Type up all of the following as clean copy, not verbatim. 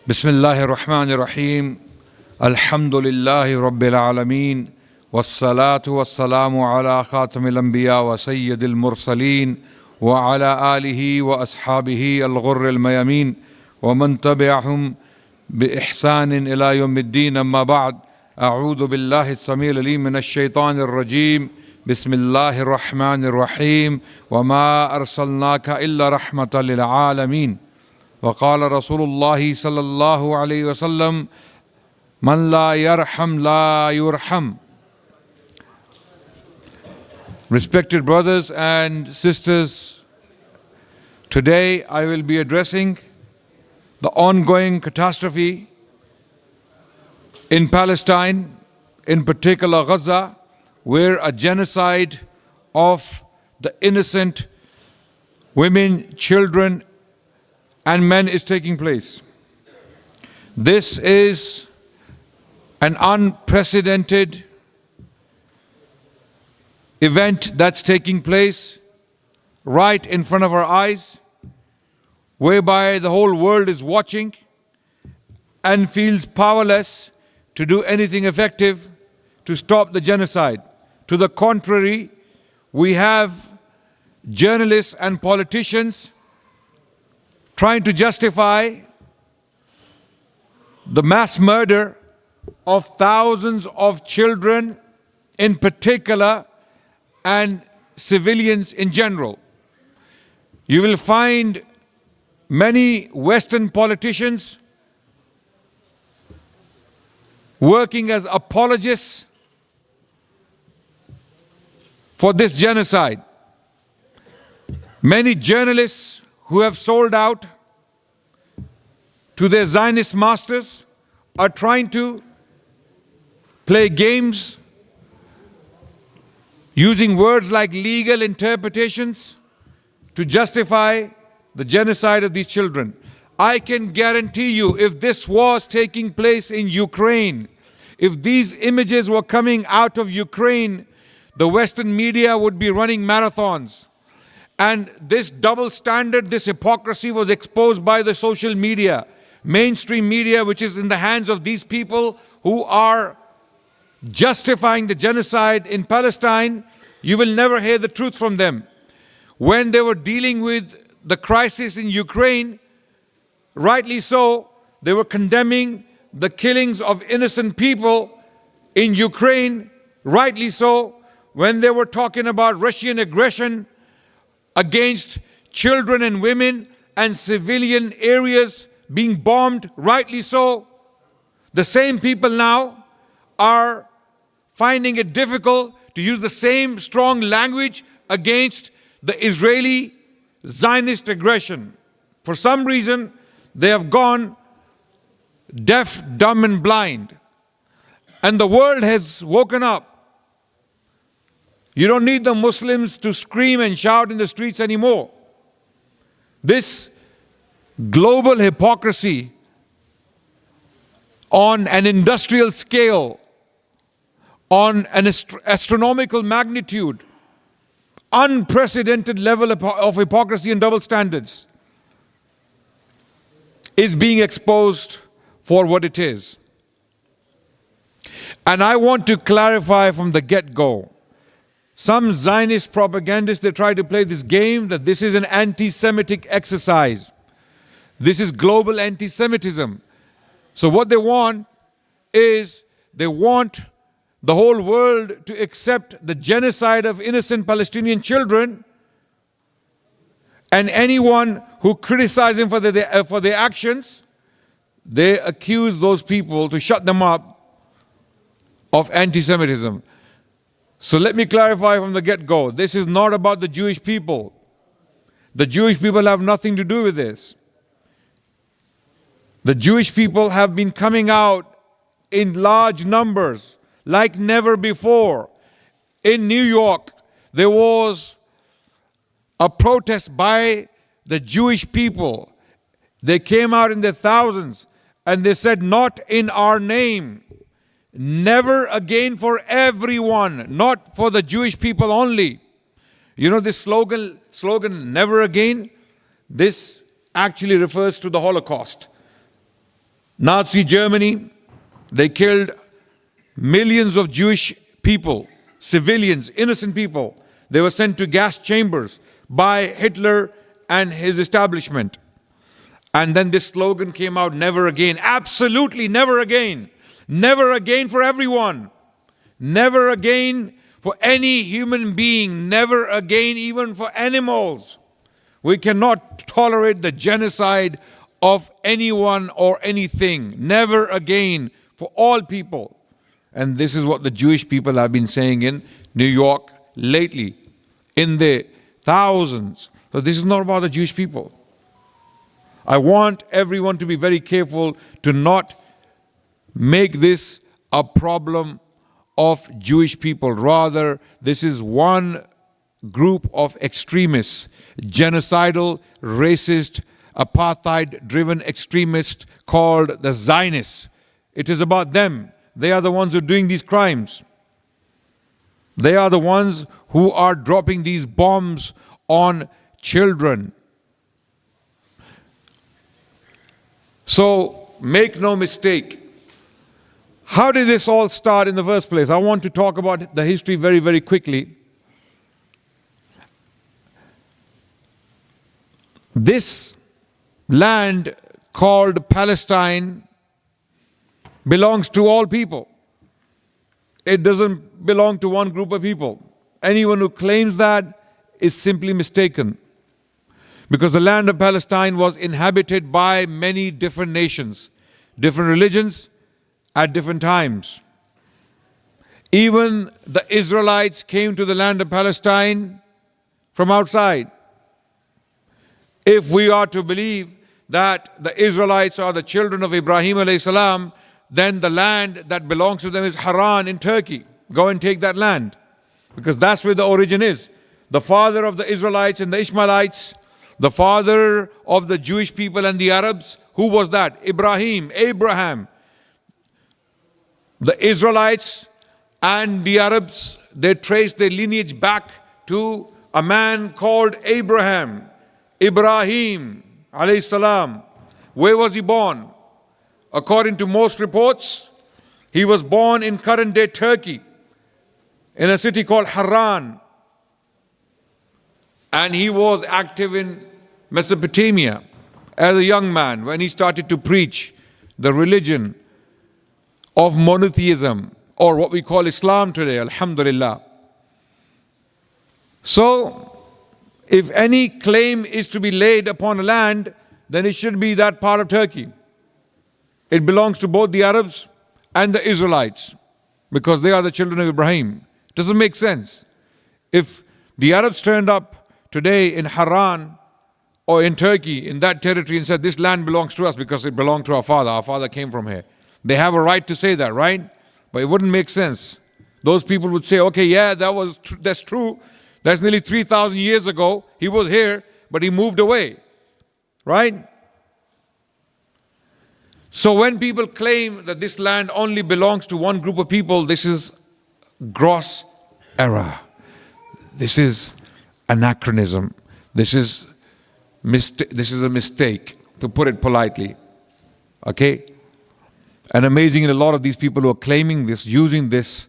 Bismillahir Rahmanir Rahim. Alhamdulillahi Rabbil Alameen. Wassalatu wassalamu ala khatamil anbiya wa sayyidil mursaleen wa ala alihi wa ashabihi al-ghurril mayamin wa man tabi'ahum bi ihsanin ila yawmiddin. Amma ba'd. A'udhu billahi as-sami'il alim minash shaitanir rajim. Bismillahir Rahmanir Rahim. Wa ma arsalnaka illa rahmatan lil alamin. وقال رسول الله صلى الله عليه وسلم من لا يرحم لا يرحم. Respected brothers and sisters, today I will be addressing the ongoing catastrophe in Palestine, in particular Gaza, where a genocide of the innocent women, children, and men is taking place. This is an unprecedented event that's taking place right in front of our eyes, whereby the whole world is watching and feels powerless to do anything effective to stop the genocide. To the contrary, we have journalists and politicians trying to justify the mass murder of thousands of children in particular and civilians in general. You will find many Western politicians working as apologists for this genocide. Many journalists who have sold out to their Zionist masters are trying to play games using words like legal interpretations to justify the genocide of these children. I can guarantee you, if this was taking place in Ukraine, if these images were coming out of Ukraine, the Western media would be running marathons. And this double standard, this hypocrisy was exposed by the social media, mainstream media, which is in the hands of these people who are justifying the genocide in Palestine. You will never hear the truth from them. When they were dealing with the crisis in Ukraine, rightly so, they were condemning the killings of innocent people in Ukraine, rightly so. When they were talking about Russian aggression against children and women and civilian areas being bombed, rightly so. The same people now are finding it difficult to use the same strong language against the Israeli Zionist aggression. For some reason, they have gone deaf, dumb, and blind. And the world has woken up. You don't need the Muslims to scream and shout in the streets anymore. This global hypocrisy on an industrial scale, on an astronomical magnitude, unprecedented level of hypocrisy and double standards is being exposed for what it is. And I want to clarify from the get-go. Some Zionist propagandists, they try to play this game that this is an anti-Semitic exercise. This is global anti-Semitism. So what they want is, they want the whole world to accept the genocide of innocent Palestinian children, and anyone who criticizes them for their actions, they accuse those people to shut them up of anti-Semitism. So let me clarify from the get-go. This is not about the Jewish people. The Jewish people have nothing to do with this. The Jewish people have been coming out in large numbers like never before. In New York, there was a protest by the Jewish people. They came out in their thousands and they said, "Not in our name." Never again for everyone, not for the Jewish people only. You know this slogan, never again? This actually refers to the Holocaust. Nazi Germany, they killed millions of Jewish people, civilians, innocent people. They were sent to gas chambers by Hitler and his establishment. And then this slogan came out, never again. Absolutely never again. Never again for everyone. Never again for any human being. Never again even for animals. We cannot tolerate the genocide of anyone or anything. Never again for all people. And this is what the Jewish people have been saying in New York lately, in the thousands. So this is not about the Jewish people. I want everyone to be very careful to not make this a problem of Jewish people. Rather, this is one group of extremists, genocidal, racist, apartheid-driven extremists called the Zionists. It is about them. They are the ones who are doing these crimes. They are the ones who are dropping these bombs on children. So, make no mistake. How did this all start in the first place? I want to talk about the history very, very quickly. This land called Palestine belongs to all people. It doesn't belong to one group of people. Anyone who claims that is simply mistaken. Because the land of Palestine was inhabited by many different nations, different religions at different times. Even the Israelites came to the land of Palestine from outside. If we are to believe that the Israelites are the children of Ibrahim alayhi salam, then the land that belongs to them is Haran in Turkey. Go and take that land, because that's where the origin is. The father of the Israelites and the Ishmaelites, the father of the Jewish people and the Arabs, who was that? Abraham. The Israelites and the Arabs, they trace their lineage back to a man called Abraham, Ibrahim alayhi salam. Where was he born? According to most reports, he was born in current-day Turkey, in a city called Haran. And he was active in Mesopotamia as a young man when he started to preach the religion of monotheism, or what we call Islam today, alhamdulillah. So, if any claim is to be laid upon a land, then it should be that part of Turkey. It belongs to both the Arabs and the Israelites, because they are the children of Ibrahim. Doesn't make sense. If the Arabs turned up today in Haran or in Turkey, in that territory, and said, this land belongs to us because it belonged to our father came from here. They have a right to say that, right? But it wouldn't make sense. Those people would say, okay, yeah, that's true. That's nearly 3,000 years ago. He was here, but he moved away, right? So when people claim that this land only belongs to one group of people, this is gross error. This is anachronism. This is a mistake, to put it politely. Okay? And amazingly, a lot of these people who are claiming this, using this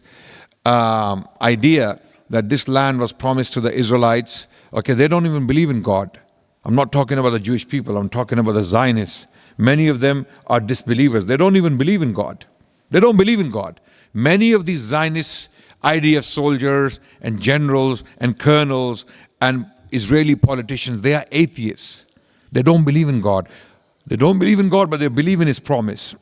idea that this land was promised to the Israelites, okay, they don't even believe in God. I'm not talking about the Jewish people, I'm talking about the Zionists. Many of them are disbelievers. They don't even believe in God. They don't believe in God. Many of these Zionist IDF soldiers and generals and colonels and Israeli politicians, they are atheists. They don't believe in God. They don't believe in God, but they believe in His promise.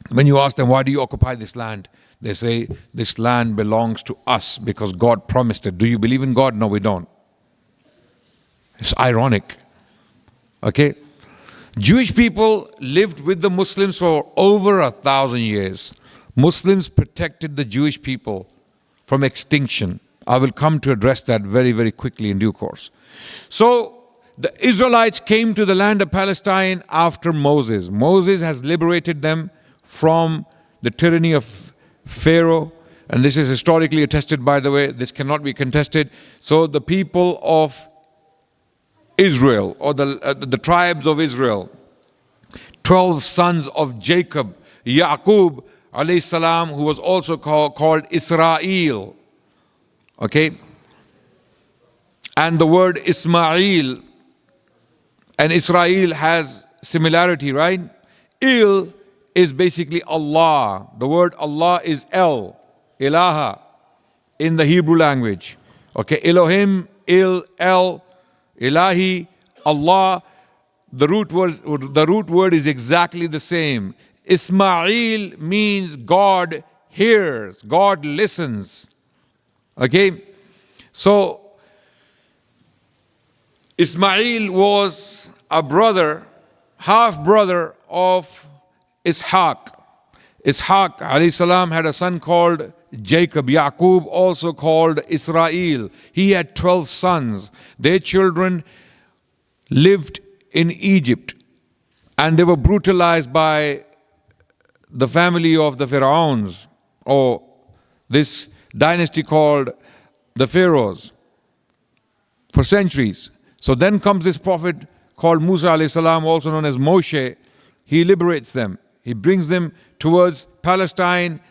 When you ask them, why do you occupy this land? They say, this land belongs to us because God promised it. Do you believe in God? No, we don't. It's ironic. Okay? Jewish people lived with the Muslims for over 1,000 years. Muslims protected the Jewish people from extinction. I will come to address that very, very quickly in due course. So, the Israelites came to the land of Palestine after Moses. Moses has liberated them from the tyranny of Pharaoh. And this is historically attested, by the way. This cannot be contested. So, the people of Israel, or the tribes of Israel, 12 sons of Jacob, Yaqub alayhi salam, who was also called Israel. Okay? And the word Ismail and Israel has similarity, right? Il is basically Allah. The word Allah is El, Ilaha, in the Hebrew language. Okay, Elohim, Il, El, Ilahi, Allah. The root word is exactly the same. Ismail means God hears, God listens. Okay, so Ismail was a brother, half brother of Ishaq. Ishaq alayhi salam had a son called Jacob. Yaqub, also called Israel. He had 12 sons. Their children lived in Egypt, and they were brutalized by the family of the Pharaohs, or this dynasty called the Pharaohs, for centuries. So then comes this prophet called Musa alayhi salam, also known as Moshe. He liberates them. He brings them towards Palestine,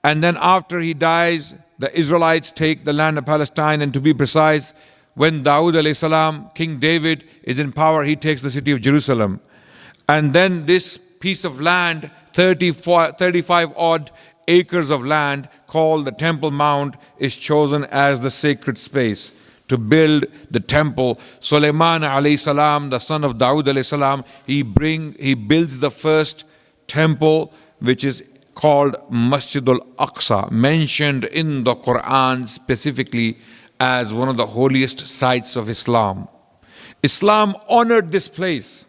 and then after he dies, the Israelites take the land of Palestine, and to be precise, when Dawood alayhi salam, King David, is in power, he takes the city of Jerusalem. And then this piece of land, 35 odd acres of land called the Temple Mount, is chosen as the sacred space to build the temple. Sulaiman alayhi salam, the son of Dawood alayhi salam, he builds the first temple, which is called Masjid al-Aqsa, mentioned in the Quran specifically as one of the holiest sites of Islam. Islam honored this place.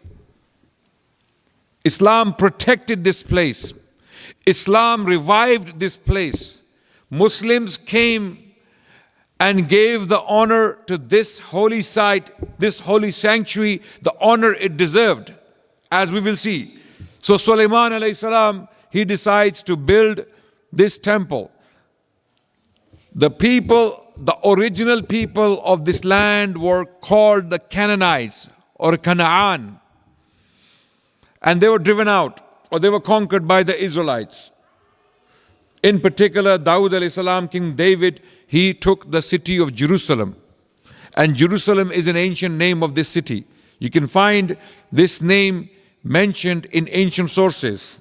Islam protected this place. Islam revived this place. Muslims came and gave the honor to this holy site, this holy sanctuary, the honor it deserved, as we will see. So Sulaiman alayhi salam, he decides to build this temple. The people, the original people of this land were called the Canaanites or Canaan. And they were driven out, or they were conquered by the Israelites. In particular, Dawood alayhi salam, King David, he took the city of Jerusalem. And Jerusalem is an ancient name of this city. You can find this name mentioned in ancient sources.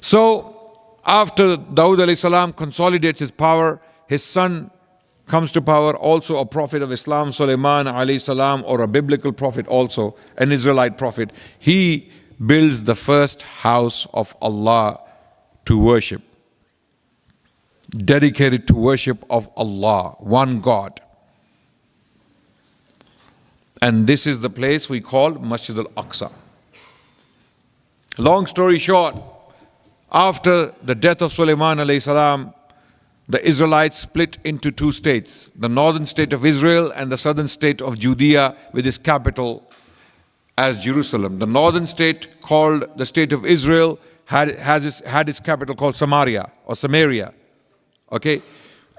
So, after Dawood alayhi salam consolidates his power, his son comes to power, also a prophet of Islam, Sulaiman alayhi salam, or a biblical prophet also, an Israelite prophet. He builds the first house of Allah to worship, dedicated to worship of Allah, one God. And this is the place we call Masjid al-Aqsa. Long story short, after the death of Sulaiman alayhi salam, the Israelites split into two states, the northern state of Israel and the southern state of Judea, with its capital as Jerusalem. The northern state, called the state of Israel, had its capital called Samaria or Samaria. Okay?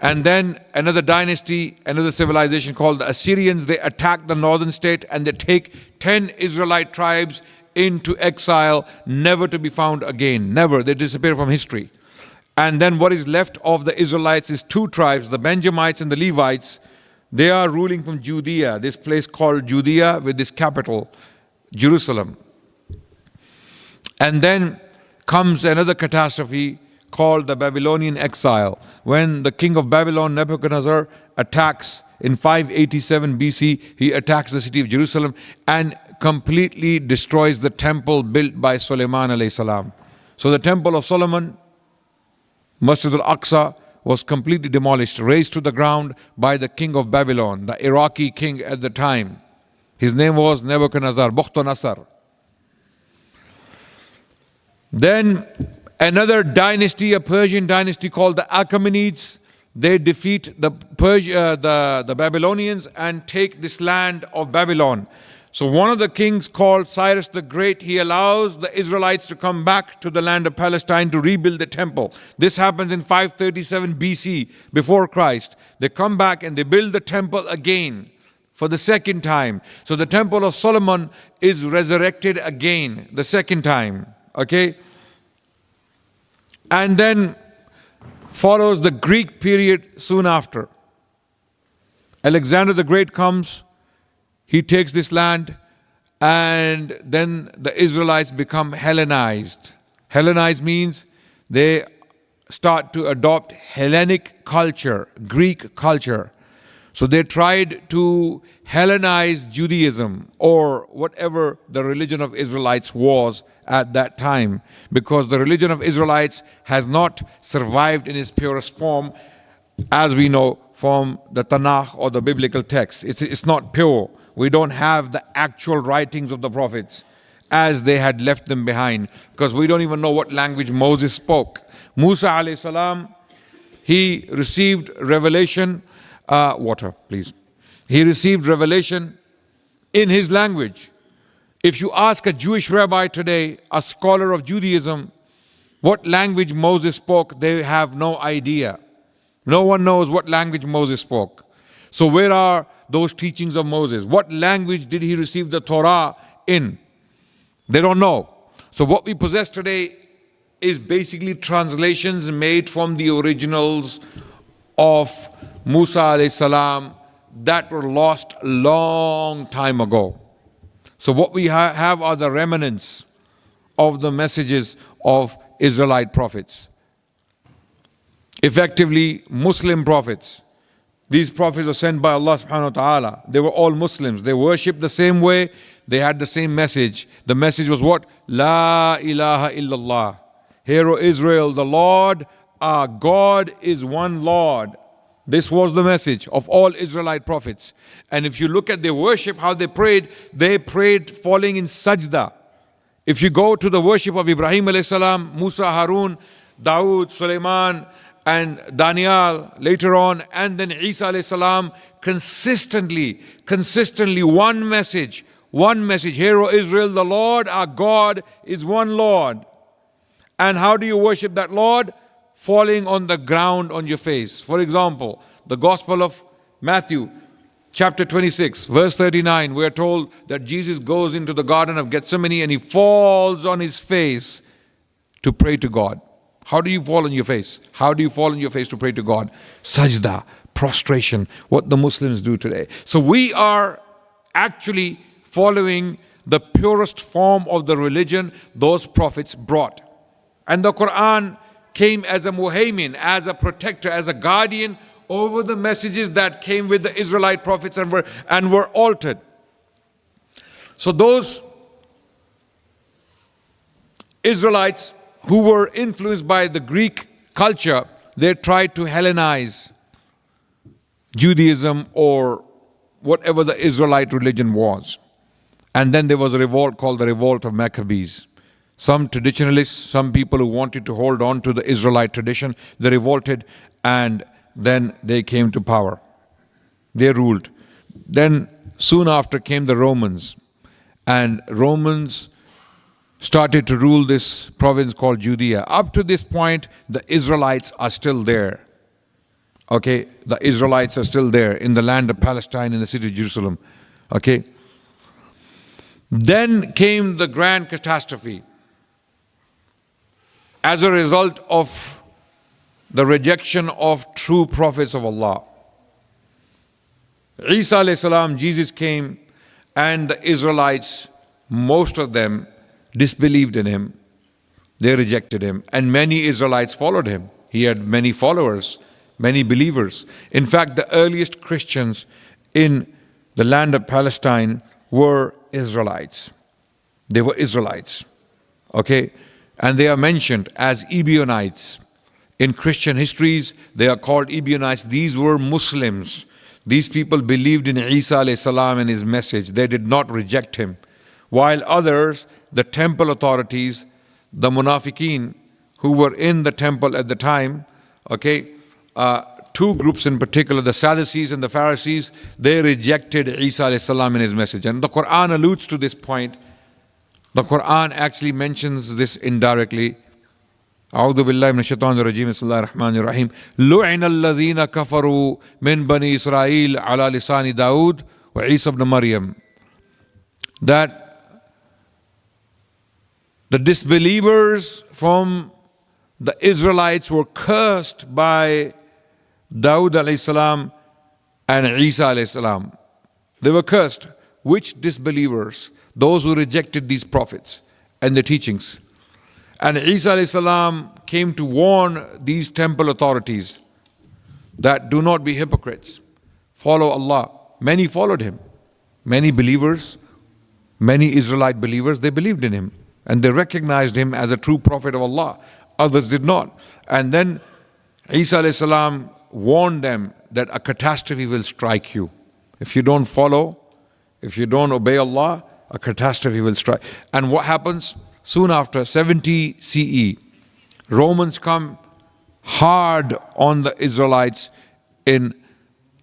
And then another dynasty, another civilization called the Assyrians, they attack the northern state and they take 10 Israelite tribes into exile, never to be found again. Never. They disappear from history. And then what is left of the Israelites is two tribes, the Benjamites and the Levites. They are ruling from Judea, this place called Judea, with this capital, Jerusalem. And then comes another catastrophe called the Babylonian exile, when the king of Babylon, Nebuchadnezzar, attacks in 587 BC, he attacks the city of Jerusalem and completely destroys the temple built by Sulaiman alayhi salam. So the temple of Solomon, Masjid al-Aqsa, was completely demolished, razed to the ground by the king of Babylon, the Iraqi king at the time. His name was Nebuchadnezzar, Bukhtanasar. Then another dynasty, a Persian dynasty called the Achaemenids, they defeat the Babylonians and take this land of Babylon. So one of the kings called Cyrus the Great, he allows the Israelites to come back to the land of Palestine to rebuild the temple. This happens in 537 BC, before Christ. They come back and they build the temple again. for the second time. So the Temple of Solomon is resurrected again, the second time. Okay? And then follows the Greek period soon after. Alexander the Great comes, he takes this land, and then the Israelites become Hellenized. Hellenized means they start to adopt Hellenic culture, Greek culture. So they tried to Hellenize Judaism, or whatever the religion of Israelites was at that time, because the religion of Israelites has not survived in its purest form, as we know from the Tanakh or the biblical text. It's not pure. We don't have the actual writings of the prophets as they had left them behind, because we don't even know what language Moses spoke. Musa alayhi salam, he received revelation, water please. He received revelation in his language. If you ask a Jewish rabbi today, a scholar of Judaism, what language Moses spoke, they have no idea. No one knows what language Moses spoke. So where are those teachings of Moses? What language did he receive the Torah in? They don't know. So what we possess today is basically translations made from the originals of Musa alayhi salam that were lost a long time ago. So what we have are the remnants of the messages of Israelite prophets. Effectively, Muslim prophets. These prophets were sent by Allah subhanahu wa ta'ala. They were all Muslims. They worshipped the same way. They had the same message. The message was what? La ilaha illallah. Hear, O Israel, the Lord, our God is one Lord. This was the message of all Israelite prophets. And if you look at their worship, how they prayed falling in sajda. If you go to the worship of Ibrahim alayhi salam, Musa, Harun, Dawood, Sulaiman, and Daniel later on, and then Isa alayhi salam, consistently, one message. Hear, O Israel, the Lord, our God is one Lord. And how do you worship that Lord? Falling on the ground on your face. For example, the Gospel of Matthew, chapter 26, verse 39, we are told that Jesus goes into the Garden of Gethsemane and he falls on his face to pray to God. How do you fall on your face? How do you fall on your face to pray to God? Sajda, prostration, what the Muslims do today. So we are actually following the purest form of the religion those prophets brought. And the Quran came as a muhaymin, as a protector, as a guardian over the messages that came with the Israelite prophets and were altered. So those Israelites who were influenced by the Greek culture, they tried to Hellenize Judaism or whatever the Israelite religion was. And then there was a revolt called the Revolt of Maccabees. Some traditionalists, some people who wanted to hold on to the Israelite tradition, they revolted and then they came to power. They ruled. Then soon after came the Romans. And Romans started to rule this province called Judea. Up to this point, the Israelites are still there. Okay, the Israelites are still there in the land of Palestine, in the city of Jerusalem. Okay. Then came the grand catastrophe. As a result of the rejection of true prophets of Allah. Isa alayhi salam, Jesus came, and the Israelites, most of them, disbelieved in him. They rejected him, and many Israelites followed him. He had many followers, many believers. In fact, the earliest Christians in the land of Palestine were Israelites. They were Israelites. Okay? And they are mentioned as Ebionites. In Christian histories, they are called Ebionites. These were Muslims. These people believed in Isa alayhi salam and his message. They did not reject him. While others, the temple authorities, the munafiqeen who were in the temple at the time, okay, two groups in particular, the Sadducees and the Pharisees, they rejected Isa alayhi salam and his message. And the Quran alludes to this point. The Quran actually mentions this indirectly. أعوذ بالله من الشيطان الرجيم بسم الله الرحمن الرحيم لعن الذين كفروا من بني إسرائيل على لسان داود wa Isa ibn Maryam, that the disbelievers from the Israelites were cursed by Dawood alayhi salam and Isa alayhi salam. They were cursed. Which disbelievers? Those who rejected these prophets and the teachings. And Isa alayhi salam came to warn these temple authorities that do not be hypocrites. Follow Allah. Many followed him. Many believers, many Israelite believers, they believed in him. And they recognized him as a true prophet of Allah. Others did not. And then Isa alayhi salam warned them that a catastrophe will strike you. If you don't follow, if you don't obey Allah, a catastrophe will strike. And what happens? Soon after, 70 CE, Romans come hard on the Israelites in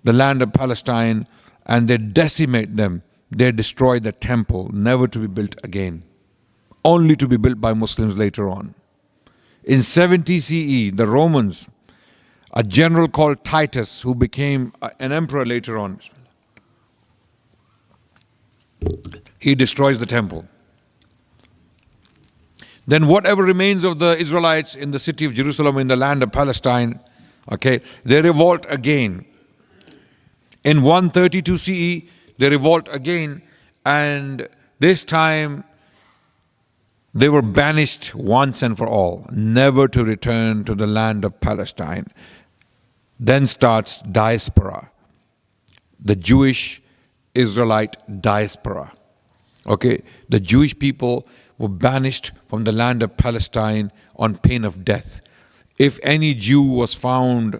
the land of Palestine, and they decimate them. They destroy the temple, never to be built again, only to be built by Muslims later on. In 70 CE, the Romans, a general called Titus, who became an emperor later on, he destroys the temple. Then whatever remains of the Israelites in the city of Jerusalem, in the land of Palestine, okay, they revolt again. In 132 CE, they revolt again, and this time they were banished once and for all, never to return to the land of Palestine. Then starts diaspora, the Jewish Israelite diaspora. Okay, the Jewish people were banished from the land of Palestine on pain of death. If any Jew was found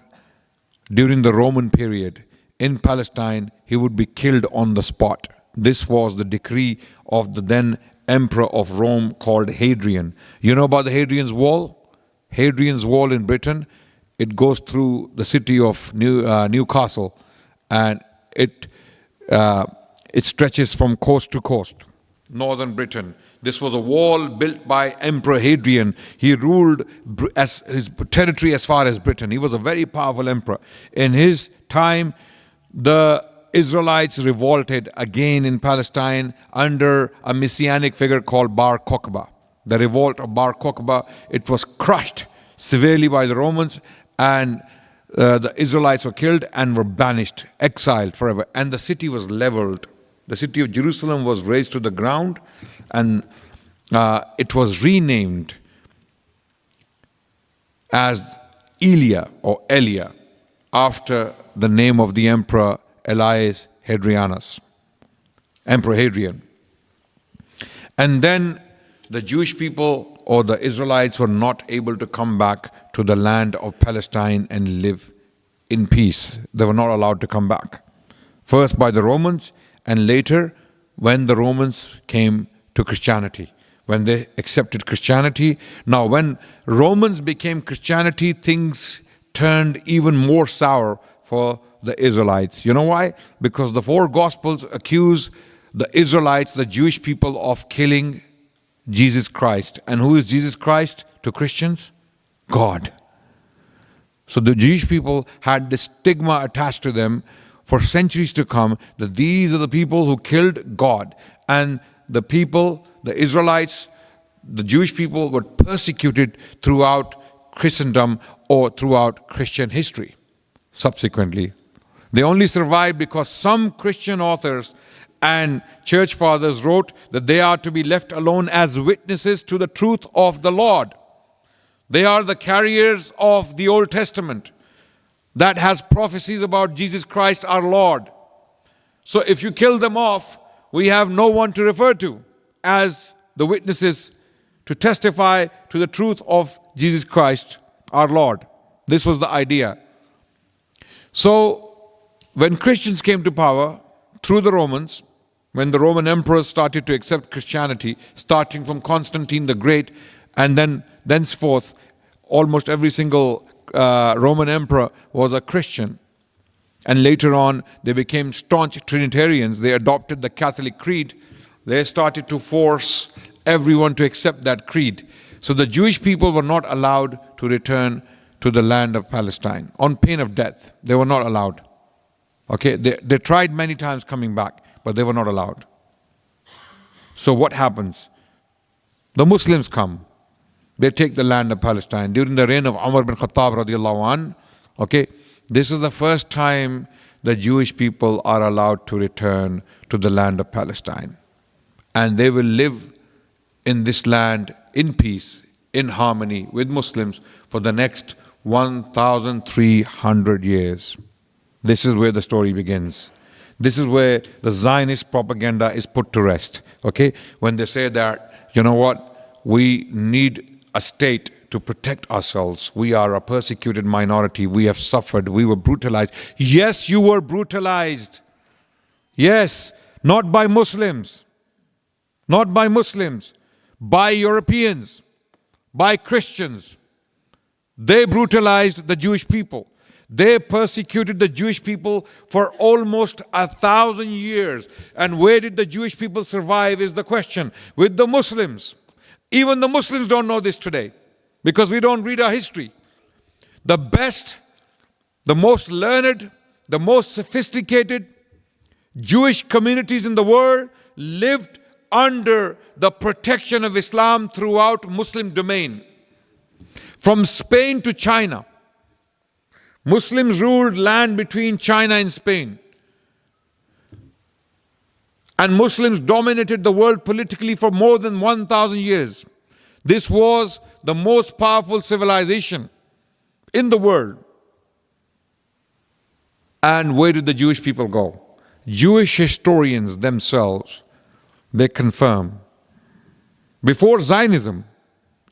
during the Roman period in Palestine, he would be killed on the spot. This was the decree of the then emperor of Rome called Hadrian. You know about the Hadrian's Wall? Hadrian's Wall in Britain, it goes through the city of Newcastle, and it stretches from coast to coast, northern Britain. This was a wall built by Emperor Hadrian. He ruled as his territory as far as Britain. He was a very powerful emperor. In his time, the Israelites revolted again in Palestine under a messianic figure called Bar Kokhba. The revolt of Bar Kokhba, it was crushed severely by the Romans, and the Israelites were killed and were banished, exiled forever. And the city was leveled. The city of Jerusalem was razed to the ground, and it was renamed as Elia or Elia, after the name of the emperor Elias Hadrianus, Emperor Hadrian. And then the Jewish people or the Israelites were not able to come back to the land of Palestine and live in peace. They were not allowed to come back. First by the Romans, and later when the Romans came to Christianity, when they accepted Christianity. Now when Romans became Christianity, things turned even more sour for the Israelites. You know why? Because the four Gospels accuse the Israelites, the Jewish people, of killing Jesus Christ. And who is Jesus Christ to Christians? God. So the Jewish people had this stigma attached to them for centuries to come, that these are the people who killed God. And the people, the Israelites, the Jewish people, were persecuted throughout Christendom or throughout Christian history. Subsequently, they only survived because some Christian authors and church fathers wrote that they are to be left alone as witnesses to the truth of the Lord. They are the carriers of the Old Testament that has prophecies about Jesus Christ our Lord. So if you kill them off, we have no one to refer to as the witnesses to testify to the truth of Jesus Christ our Lord. This was the idea. So when Christians came to power through the Romans, when the Roman emperors started to accept Christianity, starting from Constantine the Great, and then thenceforth almost every single Roman emperor was a Christian. And later on, they became staunch Trinitarians. They adopted the Catholic creed. They started to force everyone to accept that creed. So the Jewish people were not allowed to return to the land of Palestine on pain of death. They were not allowed. Okay, they tried many times coming back, but they were not allowed. So what happens? The Muslims come. They take the land of Palestine. During the reign of Umar bin Khattab radiallahu anh, okay, this is the first time the Jewish people are allowed to return to the land of Palestine. And they will live in this land in peace, in harmony with Muslims for the next 1,300 years. This is where the story begins. This is where the Zionist propaganda is put to rest. Okay? When they say that, you know what, we need a state to protect ourselves. We are a persecuted minority. We have suffered. We were brutalized. Yes, you were brutalized. Yes, not by Muslims. Not by Muslims. By Europeans. By Christians. They brutalized the Jewish people. They persecuted the Jewish people for almost 1,000 years. And where did the Jewish people survive is the question. With the Muslims. Even the Muslims don't know this today because we don't read our history. The best, the most learned, the most sophisticated Jewish communities in the world lived under the protection of Islam throughout Muslim domain. From Spain to China, Muslims ruled land between China and Spain. And Muslims dominated the world politically for more than 1,000 years. This was the most powerful civilization in the world. And where did the Jewish people go? Jewish historians themselves, they confirm. Before Zionism,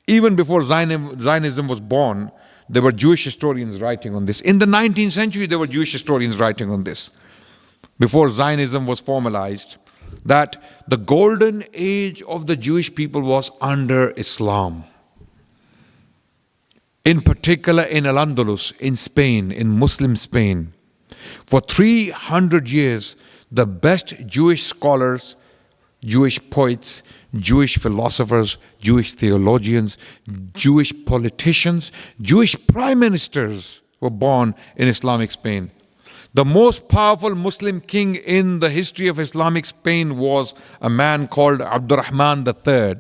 even before Zionism was born, there were Jewish historians writing on this. In the 19th century, there were Jewish historians writing on this. Before Zionism was formalized, that the golden age of the Jewish people was under Islam. In particular in Al-Andalus, in Spain, in Muslim Spain. For 300 years, the best Jewish scholars, Jewish poets, Jewish philosophers, Jewish theologians, Jewish politicians, Jewish prime ministers were born in Islamic Spain. The most powerful Muslim king in the history of Islamic Spain was a man called Abdurrahman III,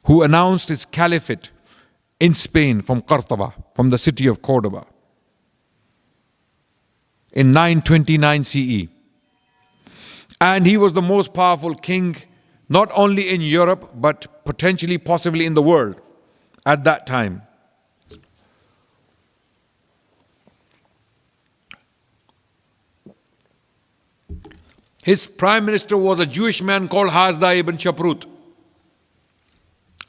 who announced his caliphate in Spain from Córdoba, from the city of Córdoba, in 929 CE. And he was the most powerful king, not only in Europe, but potentially, possibly in the world at that time. His prime minister was a Jewish man called Hasdai ibn Shaprut.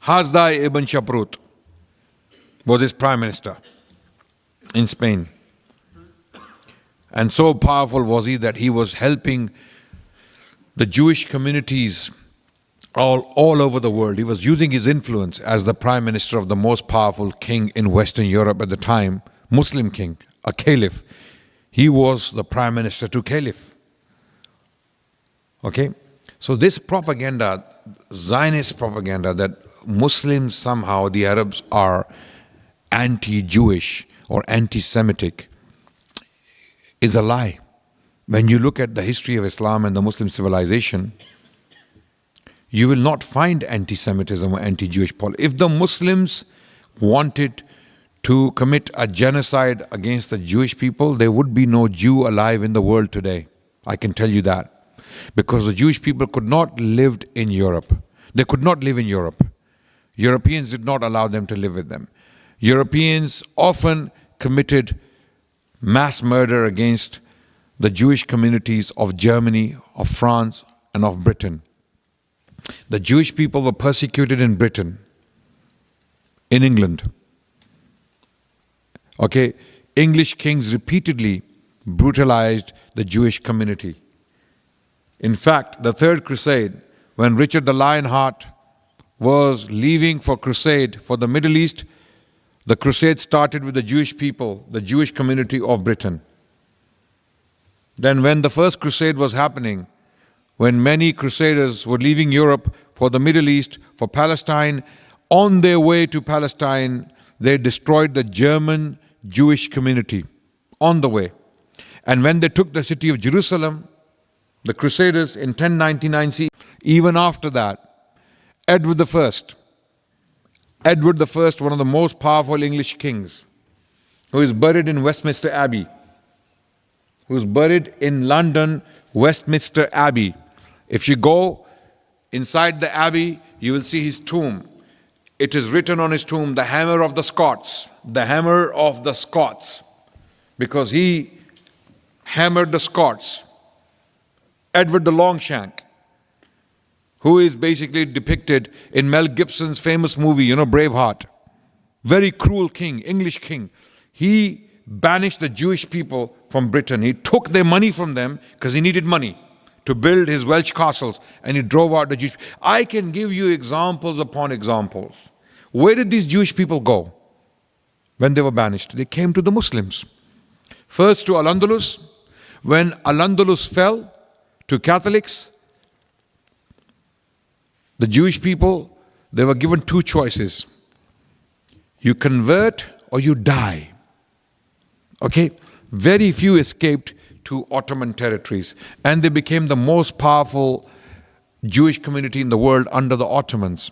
Hasdai ibn Shaprut was his prime minister in Spain. And so powerful was he that he was helping the Jewish communities all over the world. He was using his influence as the prime minister of the most powerful king in Western Europe at the time, Muslim king, a caliph. He was the prime minister to caliph. Okay? So this propaganda, Zionist propaganda, that Muslims somehow, the Arabs, are anti-Jewish or anti-Semitic, is a lie. When you look at the history of Islam and the Muslim civilization, you will not find anti-Semitism or anti-Jewish policy. If the Muslims wanted to commit a genocide against the Jewish people, there would be no Jew alive in the world today. I can tell you that. Because the Jewish people could not live in Europe. They could not live in Europe. Europeans did not allow them to live with them. Europeans often committed mass murder against the Jewish communities of Germany, of France, and of Britain. The Jewish people were persecuted in Britain, in England. Okay, English kings repeatedly brutalized the Jewish community. In fact, the Third Crusade, when Richard the Lionheart was leaving for crusade for the Middle East, the crusade started with the Jewish people, the Jewish community of Britain. Then when the first crusade was happening, when many crusaders were leaving Europe for the Middle East, for Palestine, on their way to Palestine, they destroyed the German Jewish community on the way. And when they took the city of Jerusalem, the Crusaders in 1099 CE, even after that, Edward I, one of the most powerful English kings, who is buried in Westminster Abbey, who is buried in London, Westminster Abbey. If you go inside the Abbey, you will see his tomb. It is written on his tomb, the hammer of the Scots, the hammer of the Scots, because he hammered the Scots. Edward the Longshank, who is basically depicted in Mel Gibson's famous movie, Braveheart. Very cruel king, English king. He banished the Jewish people from Britain. He took their money from them because he needed money to build his Welsh castles, and he drove out the Jewish. I can give you examples upon examples. Where did these Jewish people go when they were banished? They came to the Muslims. First to Al-Andalus. When Al-Andalus fell to Catholics, the Jewish people, they were given two choices. You convert or you die. Okay? Very few escaped to Ottoman territories, and they became the most powerful Jewish community in the world under the Ottomans.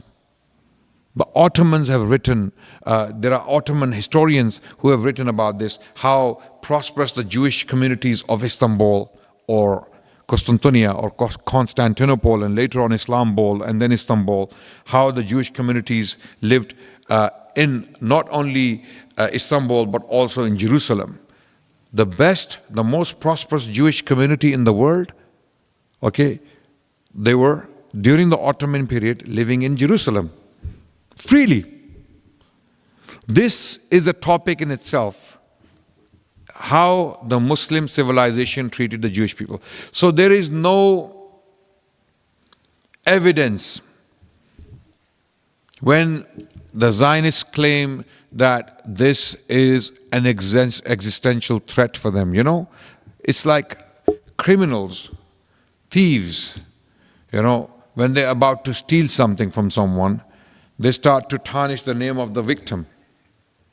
The Ottomans have written, there are Ottoman historians who have written about this, how prosperous the Jewish communities of Istanbul or Constantinople or Constantinople, and later on Istanbul and then Istanbul, how the Jewish communities lived in not only Istanbul but also in Jerusalem. The best, the most prosperous Jewish community in the world, okay, they were during the Ottoman period living in Jerusalem freely. This is a topic in itself, how the Muslim civilization treated the Jewish people. So there is no evidence when the Zionists claim that this is an existential threat for them. It's like criminals, thieves, when they're about to steal something from someone, they start to tarnish the name of the victim.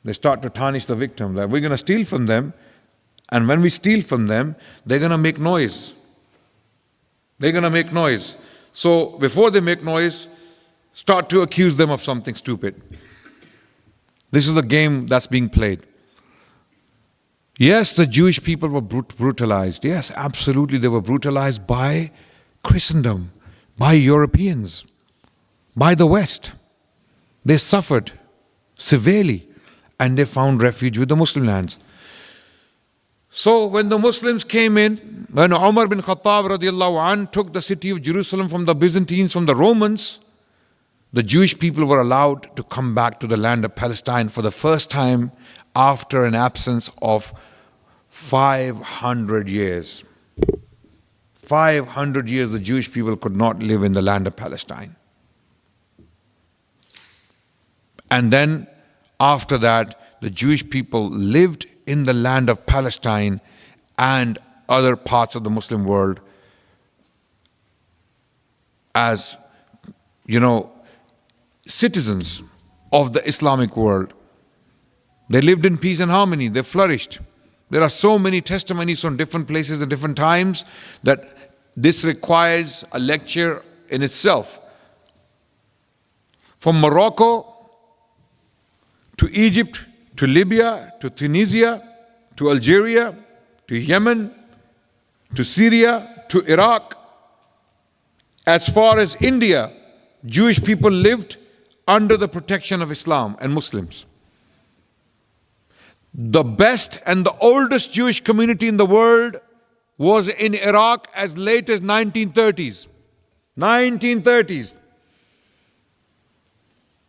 They start to tarnish the victim. Like, we're going to steal from them, and when we steal from them, they're going to make noise. They're going to make noise. So before they make noise, start to accuse them of something stupid. This is the game that's being played. Yes, the Jewish people were brutalized. Yes, absolutely, they were brutalized by Christendom, by Europeans, by the West. They suffered severely, and they found refuge with the Muslim lands. So when the Muslims came in, when Umar bin Khattab radiallahu anh took the city of Jerusalem from the Byzantines, from the Romans, the Jewish people were allowed to come back to the land of Palestine for the first time after an absence of 500 years. 500 years the Jewish people could not live in the land of Palestine. And then after that, the Jewish people lived in the land of Palestine and other parts of the Muslim world as, citizens of the Islamic world. They lived in peace and harmony. They flourished. There are so many testimonies from different places at different times that this requires a lecture in itself. From Morocco to Egypt, to Libya, to Tunisia, to Algeria, to Yemen, to Syria, to Iraq, as far as India, Jewish people lived under the protection of Islam and Muslims. The best and the oldest Jewish community in the world was in Iraq as late as 1930s. 1930s.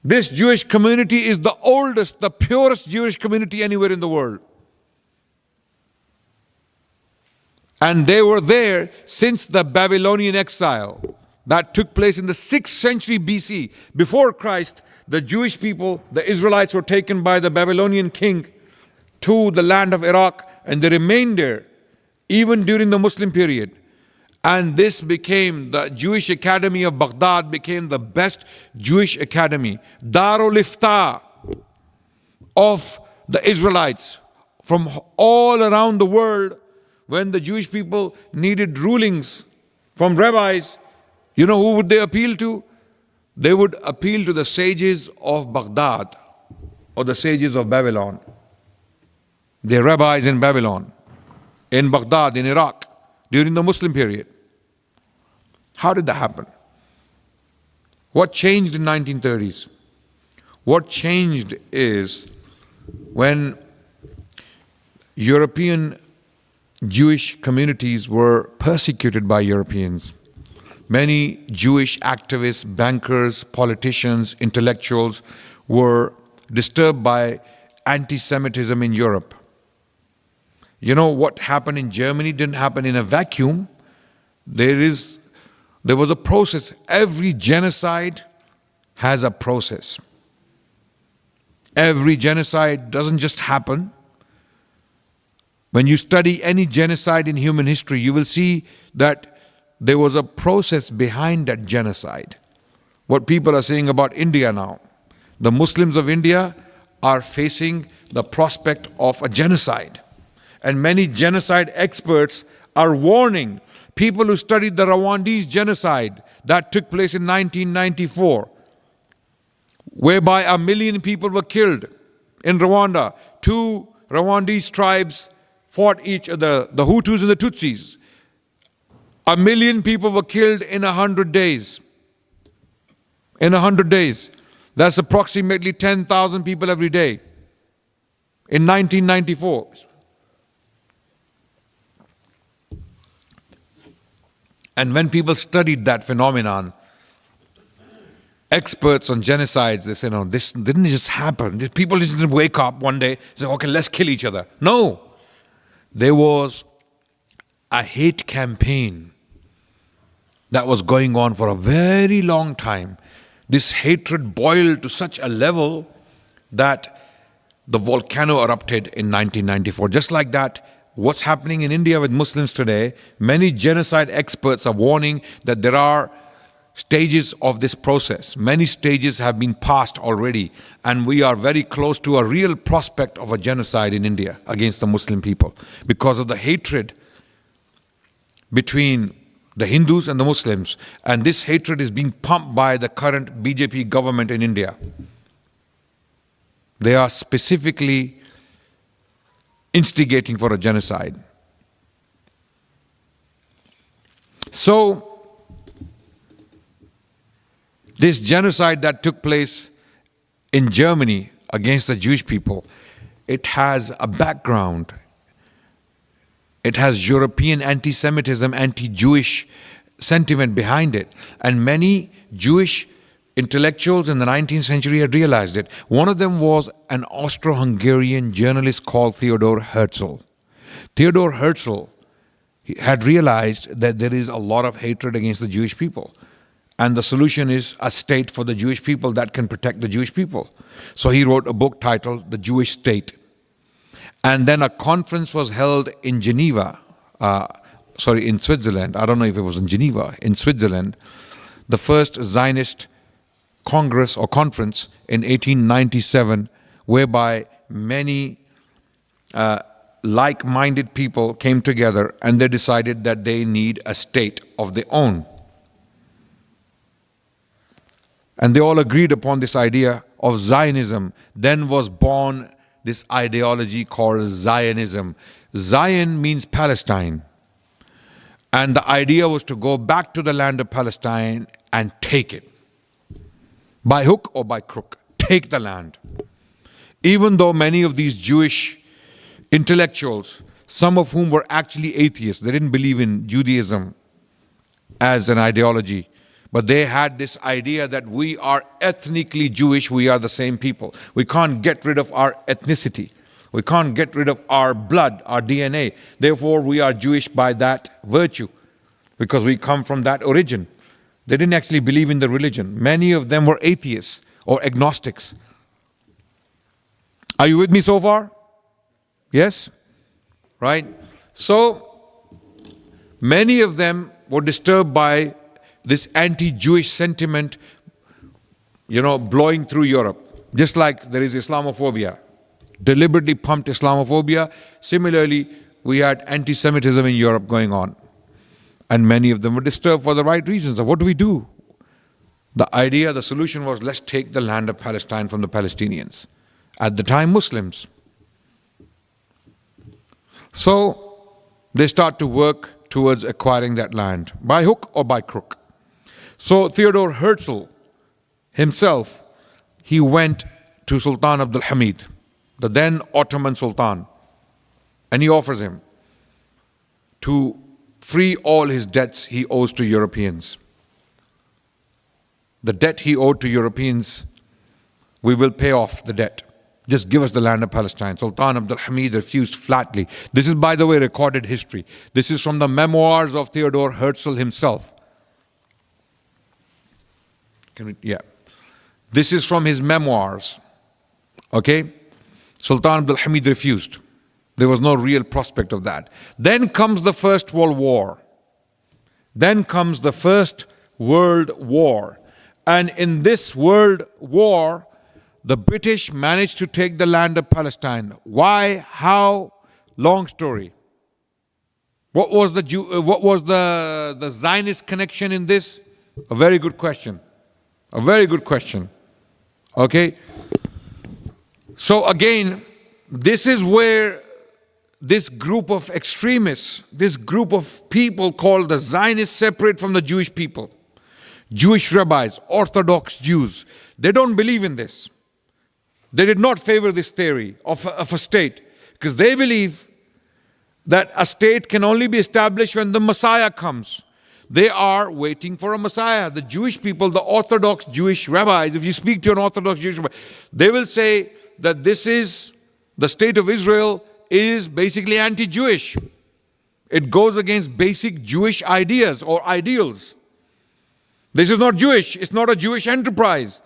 This Jewish community is the oldest, the purest Jewish community anywhere in the world. And they were there since the Babylonian exile that took place in the 6th century BC. Before Christ, the Jewish people, the Israelites, were taken by the Babylonian king to the land of Iraq, and they remained there even during the Muslim period. And this became, the Jewish Academy of Baghdad became the best Jewish academy. Darul Ifta of the Israelites from all around the world When the Jewish people needed rulings from rabbis, you know who would they appeal to? They would appeal to the sages of Baghdad or the sages of Babylon. The rabbis in Babylon, in Baghdad, in Iraq, during the Muslim period. How did that happen? What changed in 1930s? What changed is when European Jewish communities were persecuted by Europeans. Many Jewish activists, bankers, politicians, intellectuals were disturbed by anti-Semitism in Europe. You know, what happened in Germany didn't happen in a vacuum. There was a process. Every genocide has a process. Every genocide doesn't just happen. When you study any genocide in human history, you will see that there was a process behind that genocide. What people are saying about India now, the Muslims of India are facing the prospect of a genocide. And many genocide experts are warning people who studied the Rwandese genocide that took place in 1994, whereby 1 million people were killed in Rwanda. 2 Rwandese tribes fought each other, the Hutus and the Tutsis. 1 million people were killed in 100 days. In 100 days. That's approximately 10,000 people every day. In 1994. And when people studied that phenomenon, experts on genocides, they say, no, this didn't just happen. People didn't wake up one day and say, okay, let's kill each other. No. There was a hate campaign that was going on for a very long time. This hatred boiled to such a level that the volcano erupted in 1994. Just like that, what's happening in India with Muslims today, many genocide experts are warning that there are stages of this process. Many stages have been passed already, and we are very close to a real prospect of a genocide in India against the Muslim people because of the hatred between the Hindus and the Muslims. And this hatred is being pumped by the current BJP government in India. They are specifically instigating for a genocide. So, this genocide that took place in Germany against the Jewish people, it has a background. It has European anti-Semitism, anti-Jewish sentiment behind it. And many Jewish intellectuals in the 19th century had realized it. One of them was an Austro-Hungarian journalist called Theodor Herzl. Theodor Herzl had realized that there is a lot of hatred against the Jewish people. And the solution is a state for the Jewish people that can protect the Jewish people. So he wrote a book titled The Jewish State. And then a conference was held in Geneva, in Switzerland. I don't know if it was in Geneva, in Switzerland. The first Zionist Congress or conference in 1897, whereby many like-minded people came together and they decided that they need a state of their own. And they all agreed upon this idea of Zionism. Then was born this ideology called Zionism. Zion means Palestine. And the idea was to go back to the land of Palestine and take it. By hook or by crook, take the land. Even though many of these Jewish intellectuals, some of whom were actually atheists, they didn't believe in Judaism as an ideology, but they had this idea that we are ethnically Jewish, we are the same people. We can't get rid of our ethnicity. We can't get rid of our blood, our DNA. Therefore, we are Jewish by that virtue, because we come from that origin. They didn't actually believe in the religion. Many of them were atheists or agnostics. Are you with me so far? Yes? Right? So, many of them were disturbed by this anti-Jewish sentiment, blowing through Europe. Just like there is Islamophobia, deliberately pumped Islamophobia. Similarly, we had anti-Semitism in Europe going on. And many of them were disturbed for the right reasons. So what do we do? The solution was, let's take the land of Palestine from the Palestinians. At the time, Muslims. So they start to work towards acquiring that land, by hook or by crook. So Theodore Herzl himself, he went to Sultan Abdul Hamid, the then Ottoman Sultan, and he offers him to free all his debts he owes to Europeans. The debt he owed to Europeans, we will pay off the debt. Just give us the land of Palestine. Sultan Abdul Hamid refused flatly. This is, by the way, recorded history. This is from the memoirs of Theodore Herzl himself. This is from his memoirs. Okay? Sultan Abdul Hamid refused. There was no real prospect of that. Then comes the First World War. Then comes the First World War. And in this World War, the British managed to take the land of Palestine. Why? How? Long story. What was the Zionist connection in this? A very good question. A very good question. Okay? So again, this is where this group of extremists, this group of people called the Zionists, separate from the Jewish people. Jewish rabbis, Orthodox Jews, they don't believe in this. They did not favor this theory of a state, because they believe that a state can only be established when the Messiah comes. They are waiting for a Messiah. The Jewish people, the Orthodox Jewish rabbis, if you speak to an Orthodox Jewish rabbi, they will say that the state of Israel is basically anti-Jewish. It goes against basic Jewish ideas or ideals. This is not Jewish. It's not a Jewish enterprise.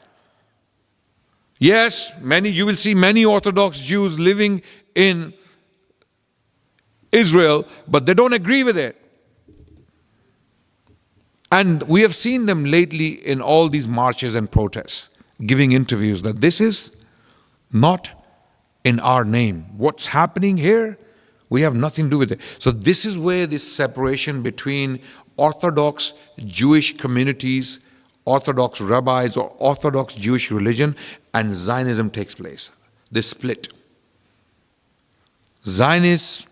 Yes, you will see many Orthodox Jews living in Israel, but they don't agree with it. And we have seen them lately in all these marches and protests, giving interviews that this is not in our name. What's happening here, we have nothing to do with it. So this is where this separation between Orthodox Jewish communities, Orthodox rabbis or Orthodox Jewish religion and Zionism takes place. This split. Zionists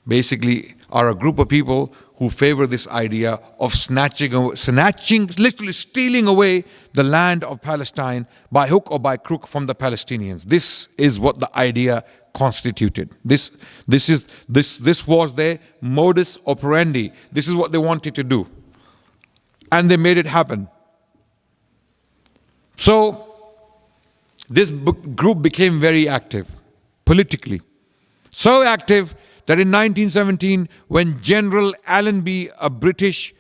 basically are a group of people who favor this idea of snatching, literally stealing away the land of Palestine by hook or by crook from the Palestinians. This is what the idea constituted. This was their modus operandi. This is what they wanted to do. And they made it happen. So, this group became very active politically. So active that in 1917, when General Allenby, a British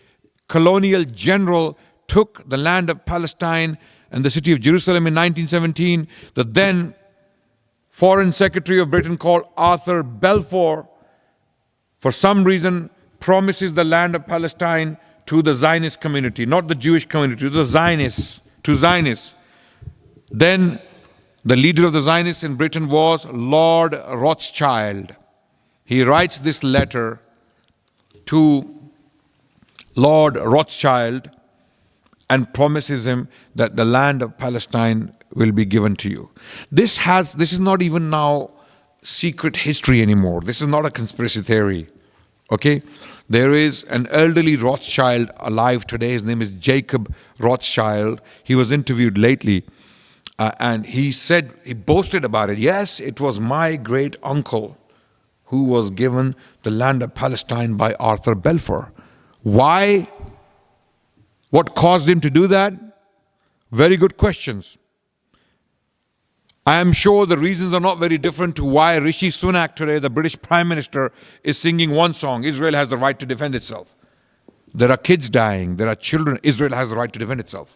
colonial general, took the land of Palestine and the city of Jerusalem in 1917, the then Foreign Secretary of Britain called Arthur Balfour, for some reason, promises the land of Palestine to the Zionist community, not the Jewish community, to the Zionists, Then the leader of the Zionists in Britain was Lord Rothschild. He writes this letter to Lord Rothschild and promises him that the land of Palestine will be given to you. This is not even now secret history anymore. This is not a conspiracy theory. Okay? There is an elderly Rothschild alive today. His name is Jacob Rothschild. He was interviewed lately. And he boasted about it. Yes, it was my great uncle who was given the land of Palestine by Arthur Balfour. Why? What caused him to do that? Very good questions. I am sure the reasons are not very different to why Rishi Sunak today, the British Prime Minister, is singing one song, Israel has the right to defend itself. There are kids dying, there are children, Israel has the right to defend itself.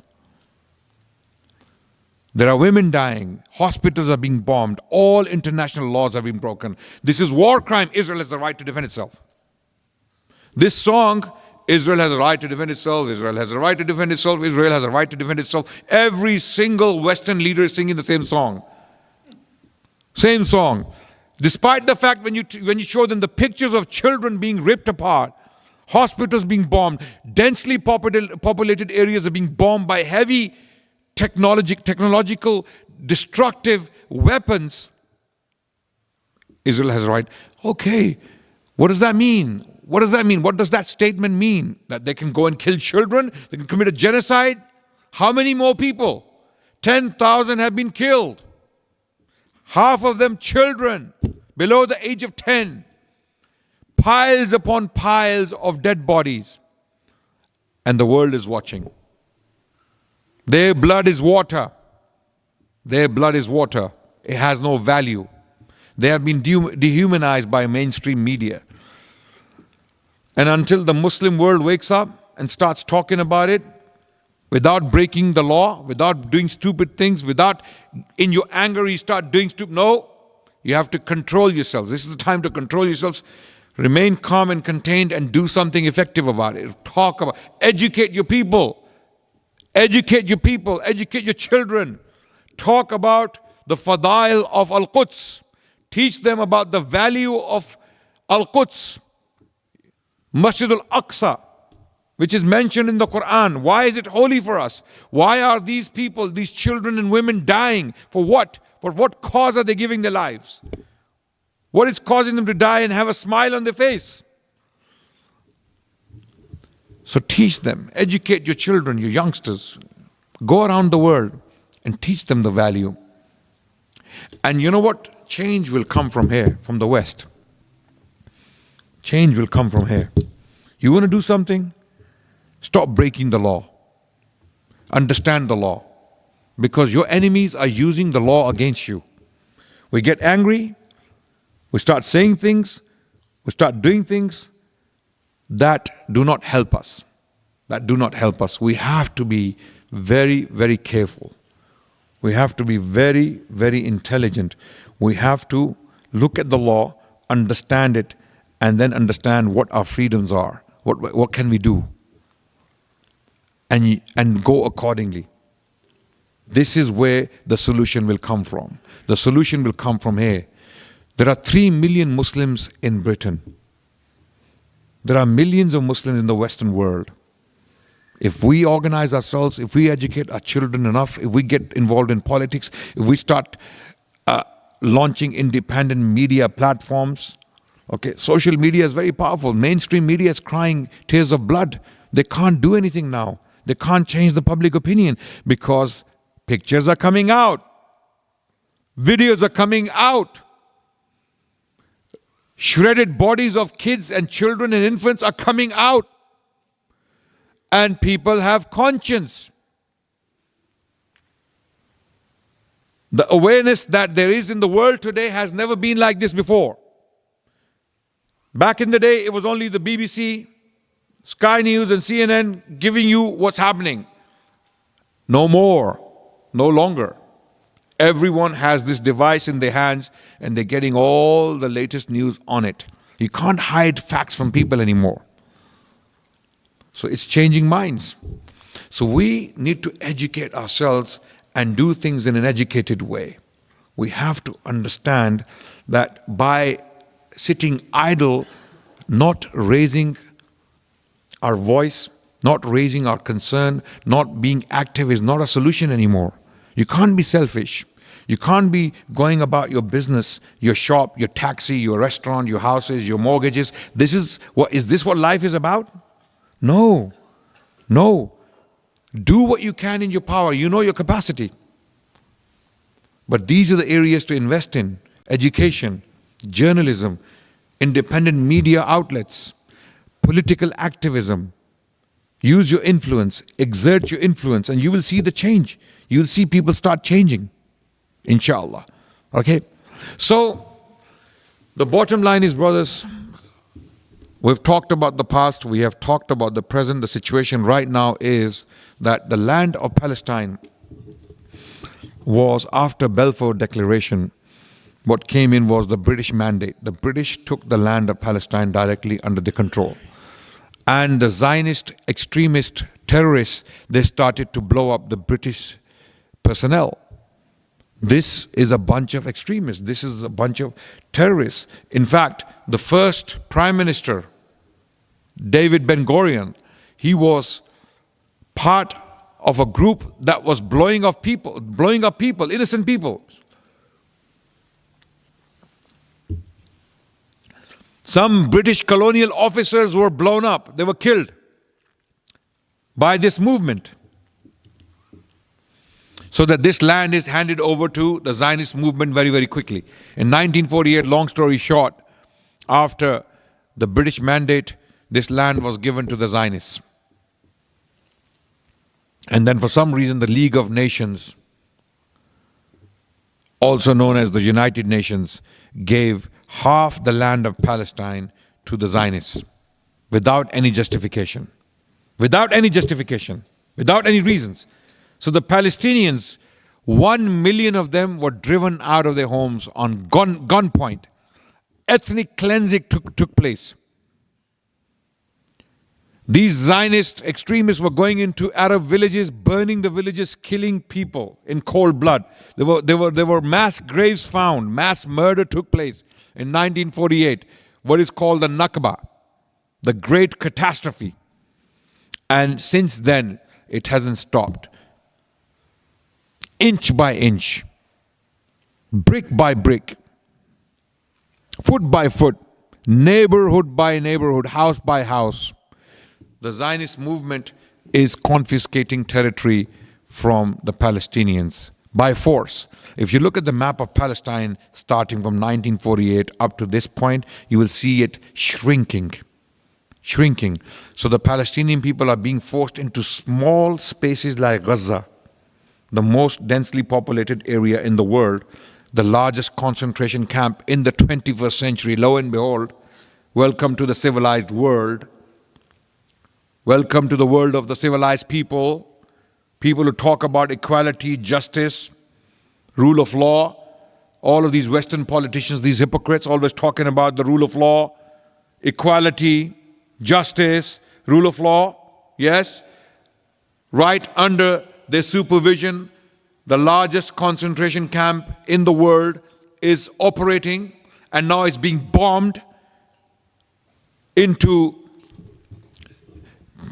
There are women dying, hospitals are being bombed, all international laws are being broken. This is war crime, Israel has the right to defend itself. This song, Israel has a right to defend itself, Israel has a right to defend itself, Israel has a right to defend itself. Every single Western leader is singing the same song. Same song. Despite the fact when you show them the pictures of children being ripped apart, hospitals being bombed, densely populated areas are being bombed by heavy technological destructive weapons, Israel has a right. Okay, what does that mean? What does that mean? What does that statement mean? That they can go and kill children? They can commit a genocide? How many more people? 10,000 have been killed. Half of them children below the age of 10. Piles upon piles of dead bodies. And the world is watching. Their blood is water. Their blood is water. It has no value. They have been dehumanized by mainstream media. And until the Muslim world wakes up and starts talking about it, without breaking the law, without doing stupid things, without in your anger you start doing stupid, no, you have to control yourselves. This is the time to control yourselves. Remain calm and contained and do something effective about it. Talk about, educate your people. Educate your people, educate your children. Talk about the fadail of Al-Quds. Teach them about the value of Al-Quds. Masjid al-Aqsa, which is mentioned in the Quran. Why is it holy for us? Why are these people, these children and women dying? For what? For what cause are they giving their lives? What is causing them to die and have a smile on their face? So teach them, educate your children, your youngsters. Go around the world and teach them the value. And you know what? Change will come from here, from the West. Change will come from here. You want to do something? Stop breaking the law. Understand the law. Because your enemies are using the law against you. We get angry. We start saying things. We start doing things that do not help us. That do not help us. We have to be very, very careful. We have to be very, very intelligent. We have to look at the law, understand it, and then understand what our freedoms are. What can we do? And go accordingly. This is where the solution will come from. The solution will come from here. There are 3 million Muslims in Britain. There are millions of Muslims in the Western world. If we organize ourselves, if we educate our children enough, if we get involved in politics, if we start launching independent media platforms, okay, social media is very powerful. Mainstream media is crying tears of blood. They can't do anything now. They can't change the public opinion because pictures are coming out. Videos are coming out. Shredded bodies of kids and children and infants are coming out. And people have conscience. The awareness that there is in the world today has never been like this before. Back in the day, it was only the BBC, Sky News and CNN giving you what's happening. No more, no longer. Everyone has this device in their hands and they're getting all the latest news on it. You can't hide facts from people anymore. So it's changing minds. So we need to educate ourselves and do things in an educated way. We have to understand that by sitting idle, not raising our voice, not raising our concern, not being active is not a solution anymore. You can't be selfish. You can't be going about your business, your shop, your taxi, your restaurant, your houses, your mortgages. Is this what life is about? No. Do what you can in your power. You know your capacity. But these are the areas to invest in. Education, journalism, independent media outlets, political activism. Use your influence, exert your influence, and you will see the change. You will see people start changing, inshallah. Okay? So, the bottom line is, brothers, we've talked about the past, we have talked about the present. The situation right now is that the land of Palestine was, after Balfour Declaration, what came in was the British mandate. The British took the land of Palestine directly under their control. And the Zionist extremist terrorists, they started to blow up the British personnel. This is a bunch of extremists. This is a bunch of terrorists. In fact, the first Prime Minister, David Ben-Gurion, he was part of a group that was blowing up people, innocent people. Some British colonial officers were blown up. They were killed by this movement, so that this land is handed over to the Zionist movement very, very quickly. In 1948, long story short, after the British mandate, this land was given to the Zionists. And then for some reason, the League of Nations, also known as the United Nations, gave half the land of Palestine to the Zionists without any justification. Without any justification. Without any reasons. So the Palestinians, 1 million of them were driven out of their homes on gunpoint. Ethnic cleansing took place. These Zionist extremists were going into Arab villages, burning the villages, killing people in cold blood. There were mass graves found. Mass murder took place in 1948. What is called the Nakba, the great catastrophe. And since then, it hasn't stopped. Inch by inch, brick by brick, foot by foot, neighborhood by neighborhood, house by house, the Zionist movement is confiscating territory from the Palestinians by force. If you look at the map of Palestine starting from 1948 up to this point, you will see it shrinking. So the Palestinian people are being forced into small spaces like Gaza, the most densely populated area in the world, the largest concentration camp in the 21st century. Lo and behold, welcome to the civilized world. Welcome to the world of the civilized people. People who talk about equality, justice, rule of law. All of these Western politicians, these hypocrites, always talking about the rule of law, equality, justice, rule of law. Yes? Right under their supervision, the largest concentration camp in the world is operating, and now it's being bombed into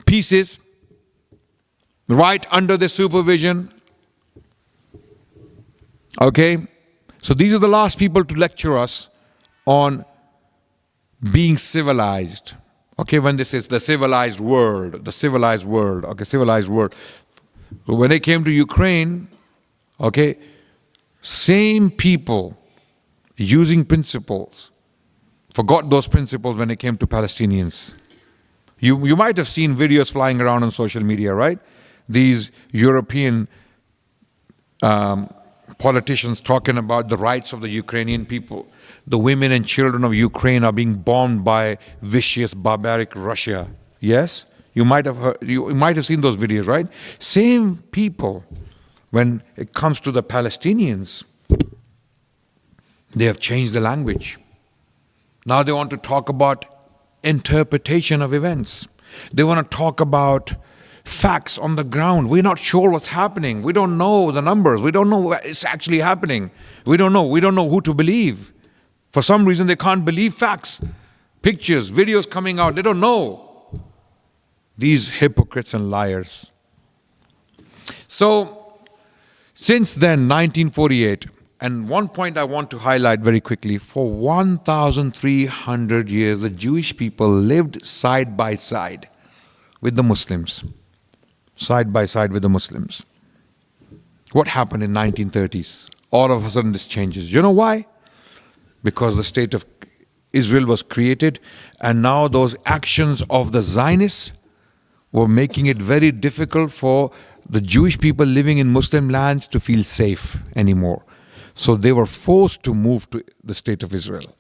pieces right under their supervision. Okay? So these are the last people to lecture us on being civilized. Okay, when this is the civilized world, okay, civilized world. So when they came to Ukraine, okay, same people using principles forgot those principles when it came to Palestinians. You might have seen videos flying around on social media, right? These European politicians talking about the rights of the Ukrainian people. The women and children of Ukraine are being bombed by vicious, barbaric Russia. Yes? You might have seen those videos, right? Same people, when it comes to the Palestinians, they have changed the language. Now they want to talk about interpretation of events. They want to talk about facts on the ground. We're not sure what's happening. We don't know the numbers. We don't know what's actually happening. We don't know who to believe. For some reason, they can't believe facts. Pictures, videos coming out, they don't know. These hypocrites and liars. So, since then, 1948, and one point I want to highlight very quickly, for 1,300 years, the Jewish people lived side by side with the Muslims. Side by side with the Muslims. What happened in 1930s? All of a sudden this changes. You know why? Because the state of Israel was created, and now those actions of the Zionists were making it very difficult for the Jewish people living in Muslim lands to feel safe anymore. So they were forced to move to the state of Israel.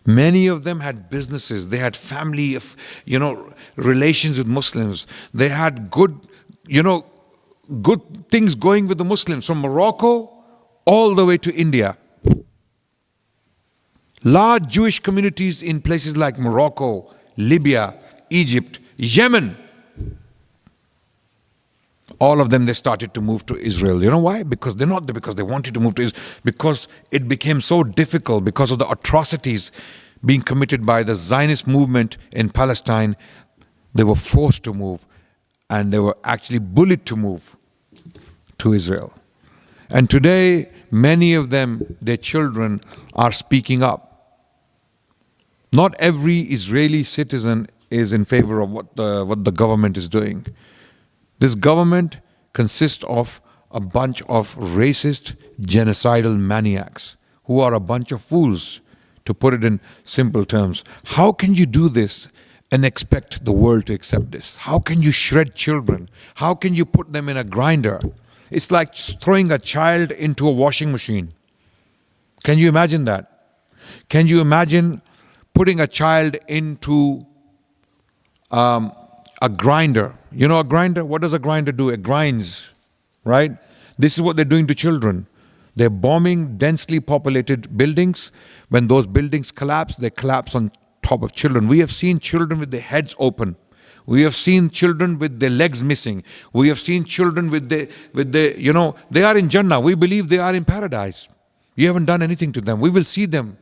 Many of them had businesses. They had family, relations with Muslims. They had good things going with the Muslims, from Morocco all the way to India. Large Jewish communities in places like Morocco, Libya, Egypt, Yemen. All of them, they started to move to Israel. You know why? Because they're not there because they wanted to move to Israel. Because it became so difficult because of the atrocities being committed by the Zionist movement in Palestine. They were forced to move, and they were actually bullied to move to Israel. And today, many of them, their children, are speaking up. Not every Israeli citizen is in favor of what the government is doing. This government consists of a bunch of racist, genocidal maniacs who are a bunch of fools, to put it in simple terms. How can you do this and expect the world to accept this? How can you shred children? How can you put them in a grinder? It's like throwing a child into a washing machine. Can you imagine that? Can you imagine putting a child into a grinder? You know a grinder? What does a grinder do? It grinds, right? This is what they're doing to children. They're bombing densely populated buildings. When those buildings collapse, they collapse on top of children. We have seen children with their heads open. We have seen children with their legs missing. We have seen children with the, they are in Jannah. We believe they are in paradise. You haven't done anything to them. We will see them.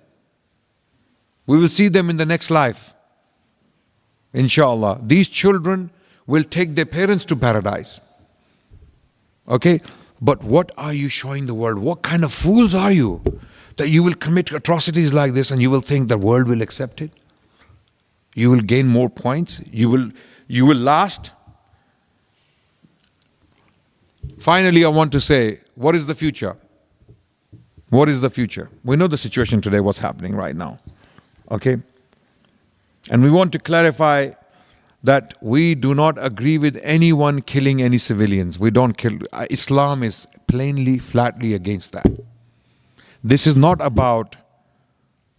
We will see them in the next life. Inshallah. These children will take their parents to paradise. Okay? But what are you showing the world? What kind of fools are you that you will commit atrocities like this and you will think the world will accept it? You will gain more points. You will last. Finally, I want to say, what is the future? What is the future? We know the situation today, what's happening right now. Okay? And we want to clarify that we do not agree with anyone killing any civilians. We don't kill. Islam is plainly, flatly against that. This is not about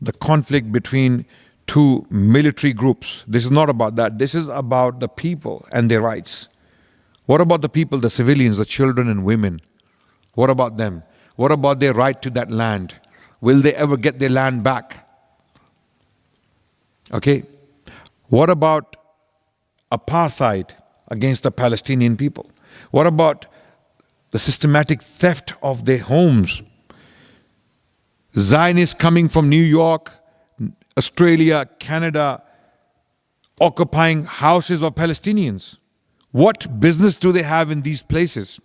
the conflict between two military groups. This is not about that. This is about the people and their rights. What about the people, the civilians, the children and women? What about them? What about their right to that land? Will they ever get their land back? Okay? What about apartheid against the Palestinian people? What about the systematic theft of their homes? Zionists coming from New York, Australia, Canada, occupying houses of Palestinians. What business do they have in these places?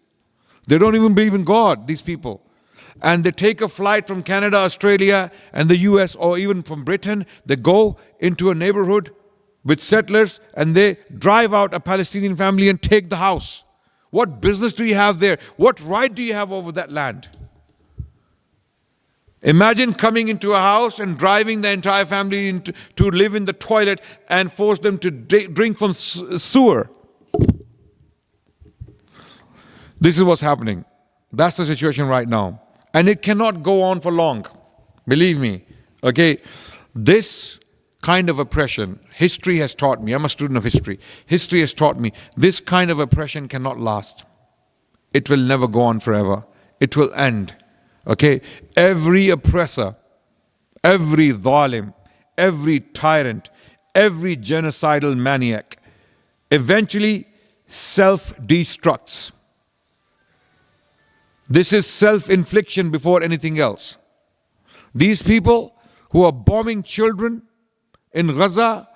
They don't even believe in God, these people. And they take a flight from Canada, Australia, and the US, or even from Britain. They go into a neighborhood with settlers and they drive out a Palestinian family and take the house. What business do you have there? What right do you have over that land? Imagine coming into a house and driving the entire family to live in the toilet and force them to drink from sewer. This is what's happening. That's the situation right now. And it cannot go on for long. Believe me. Okay? This kind of oppression, history has taught me. I'm a student of history. History has taught me this kind of oppression cannot last. It will never go on forever. It will end. Okay? Every oppressor, every zalim, every tyrant, every genocidal maniac eventually self-destructs. This is self-infliction before anything else. These people who are bombing children in Gaza,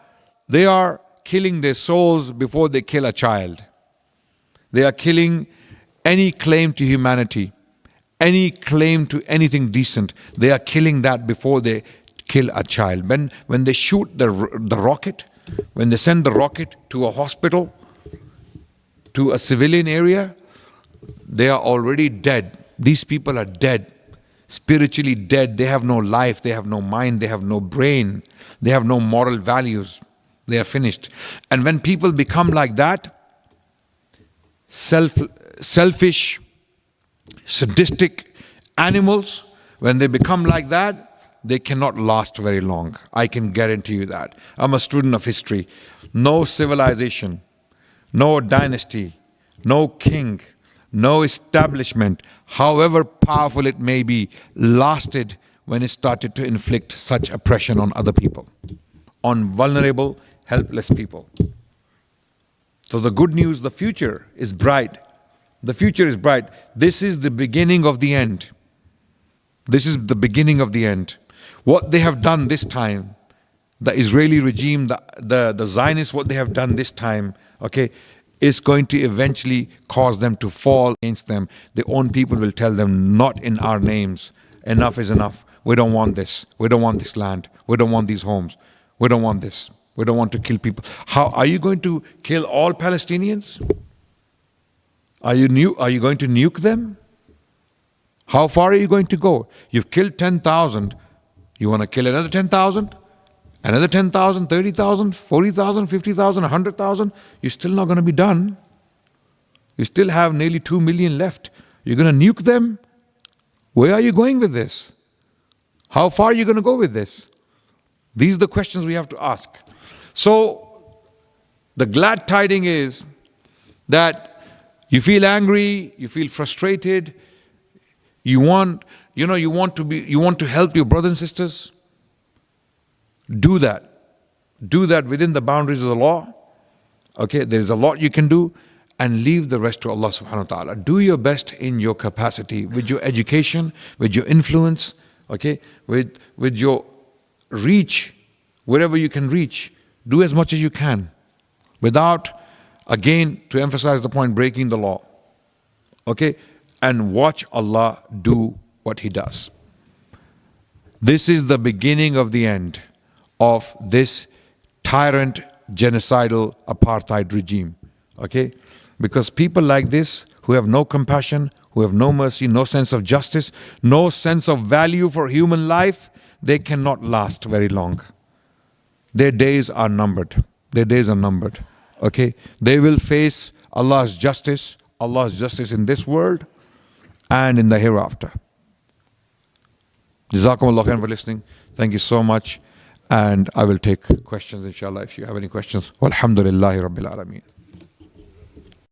they are killing their souls before they kill a child. They are killing any claim to humanity, any claim to anything decent. They are killing that before they kill a child. When they shoot the rocket, when they send the rocket to a hospital, to a civilian area, they are already dead. These people are dead, spiritually dead. They have no life, they have no mind, they have no brain, they have no moral values. They are finished. And when people become like that, selfish, sadistic animals, when they become like that, they cannot last very long. I can guarantee you that. I'm a student of history. No civilization, no dynasty, no king, no establishment, however powerful it may be, lasted when it started to inflict such oppression on other people, on vulnerable, helpless people. So the good news, the future is bright. The future is bright. This is the beginning of the end. This is the beginning of the end. What they have done this time, the Israeli regime, the Zionists, what they have done this time, okay, is going to eventually cause them to fall against them. Their own people will tell them, not in our names. Enough is enough. We don't want this. We don't want this land. We don't want these homes. We don't want this. We don't want to kill people. How are you going to kill all Palestinians? Are you going to nuke them? How far are you going to go? You've killed 10,000. You want to kill another 10,000? Another 10,000, 30,000, 40,000, 50,000, 100,000? You're still not going to be done. You still have nearly 2 million left. You're going to nuke them? Where are you going with this? How far are you going to go with this? These are the questions we have to ask. So, the glad tiding is that you feel angry, you feel frustrated, you want to help your brothers and sisters. Do that. Do that within the boundaries of the law. Okay, there is a lot you can do, and leave the rest to Allah subhanahu wa ta'ala. Do your best in your capacity, with your education, with your influence, okay, with your reach, wherever you can reach. Do as much as you can, without, again, to emphasize the point, breaking the law. Okay, and watch Allah do what He does. This is the beginning of the end of this tyrant, genocidal, apartheid regime. Okay? Because people like this, who have no compassion, who have no mercy, no sense of justice, no sense of value for human life, they cannot last very long. Their days are numbered. Their days are numbered. Okay? They will face Allah's justice in this world and in the hereafter. Jazakumullah khairan for listening. Thank you so much. And I will take questions, inshallah, if you have any questions. Walhamdulillahi Rabbil Alameen.